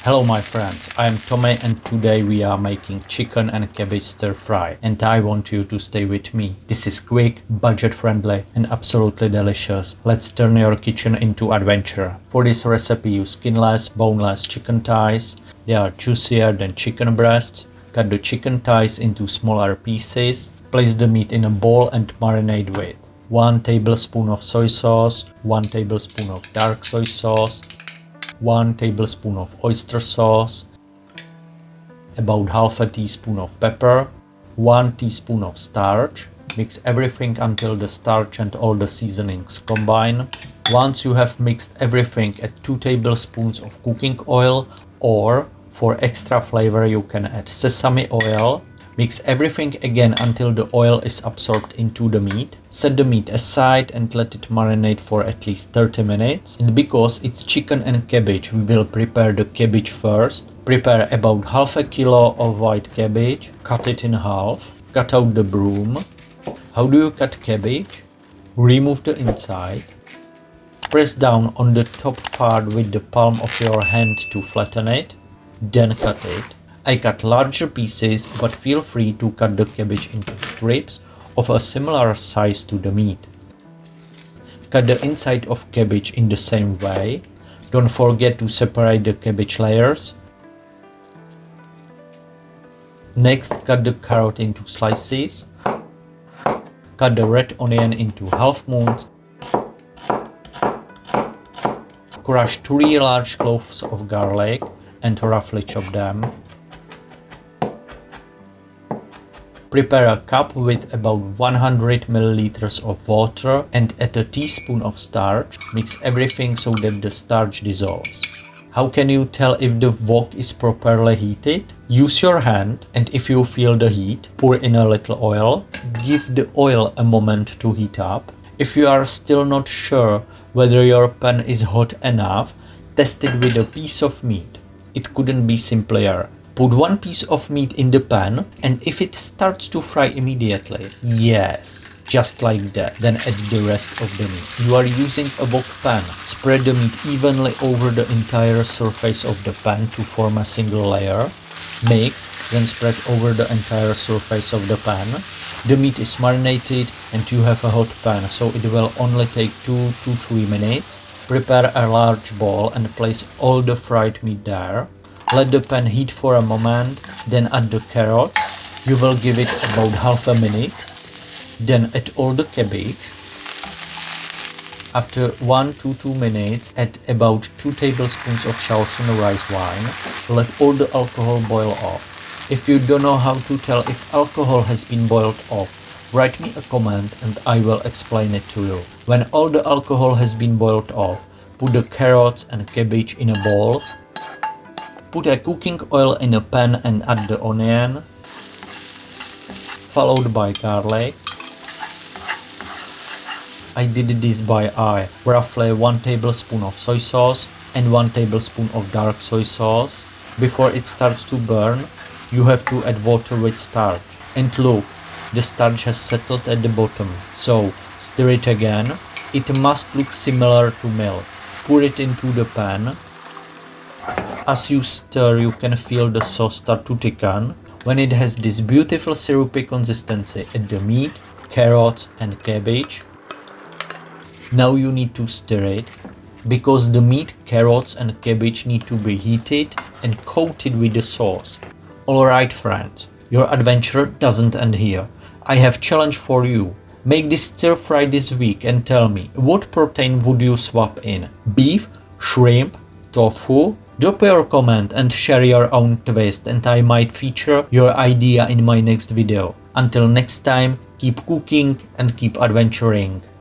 Hello my friends, I am Tommy and today we are making chicken and cabbage stir fry and I want you to stay with me. This is quick, budget friendly and absolutely delicious. Let's turn your kitchen into adventure. For this recipe use skinless, boneless chicken thighs. They are juicier than chicken breasts. Cut the chicken thighs into smaller pieces. Place the meat in a bowl and marinate with 1 tablespoon of soy sauce, 1 tablespoon of dark soy sauce, 1 tablespoon of oyster sauce, about half a teaspoon of pepper, 1 teaspoon of starch. Mix everything until the starch and all the seasonings combine. Once you have mixed everything, add 2 tablespoons of cooking oil, or for extra flavor you can add sesame oil. Mix everything again until the oil is absorbed into the meat. Set the meat aside and let it marinate for at least 30 minutes. And because it's chicken and cabbage, we will prepare the cabbage first. Prepare about half a kilo of white cabbage. Cut it in half. Cut out the broom. How do you cut cabbage? Remove the inside. Press down on the top part with the palm of your hand to flatten it. Then cut it. I cut larger pieces, but feel free to cut the cabbage into strips of a similar size to the meat. Cut the inside of cabbage in the same way. Don't forget to separate the cabbage layers. Next, cut the carrot into slices. Cut the red onion into half moons. Crush 3 large cloves of garlic and roughly chop them. Prepare a cup with about 100 ml of water and add a teaspoon of starch. Mix everything so that the starch dissolves. How can you tell if the wok is properly heated? Use your hand and if you feel the heat, pour in a little oil. Give the oil a moment to heat up. If you are still not sure whether your pan is hot enough, test it with a piece of meat. It couldn't be simpler. Put 1 piece of meat in the pan and if it starts to fry immediately, yes, just like that, then add the rest of the meat. You are using a wok pan. Spread the meat evenly over the entire surface of the pan to form a single layer. Mix, then spread over the entire surface of the pan. The meat is marinated and you have a hot pan, so it will only take 2 to 3 minutes. Prepare a large bowl and place all the fried meat there. Let the pan heat for a moment, then add the carrots. You will give it about half a minute. Then add all the cabbage. After 1 to 2 minutes, add about 2 tablespoons of Shaoxing rice wine. Let all the alcohol boil off. If you don't know how to tell if alcohol has been boiled off, write me a comment and I will explain it to you. When all the alcohol has been boiled off, put the carrots and cabbage in a bowl. Put a cooking oil in a pan and add the onion, followed by garlic. I did this by eye. Roughly 1 tablespoon of soy sauce and 1 tablespoon of dark soy sauce. Before it starts to burn, you have to add water with starch. And look, the starch has settled at the bottom, so stir it again. It must look similar to milk. Pour it into the pan. As you stir, you can feel the sauce start to thicken. When it has this beautiful syrupy consistency, add the meat, carrots and cabbage. Now you need to stir it, because the meat, carrots and cabbage need to be heated and coated with the sauce. Alright friends, your adventure doesn't end here. I have a challenge for you. Make this stir fry this week and tell me, what protein would you swap in? Beef, shrimp, tofu? Drop your comment and share your own twist and I might feature your idea in my next video. Until next time, keep cooking and keep adventuring.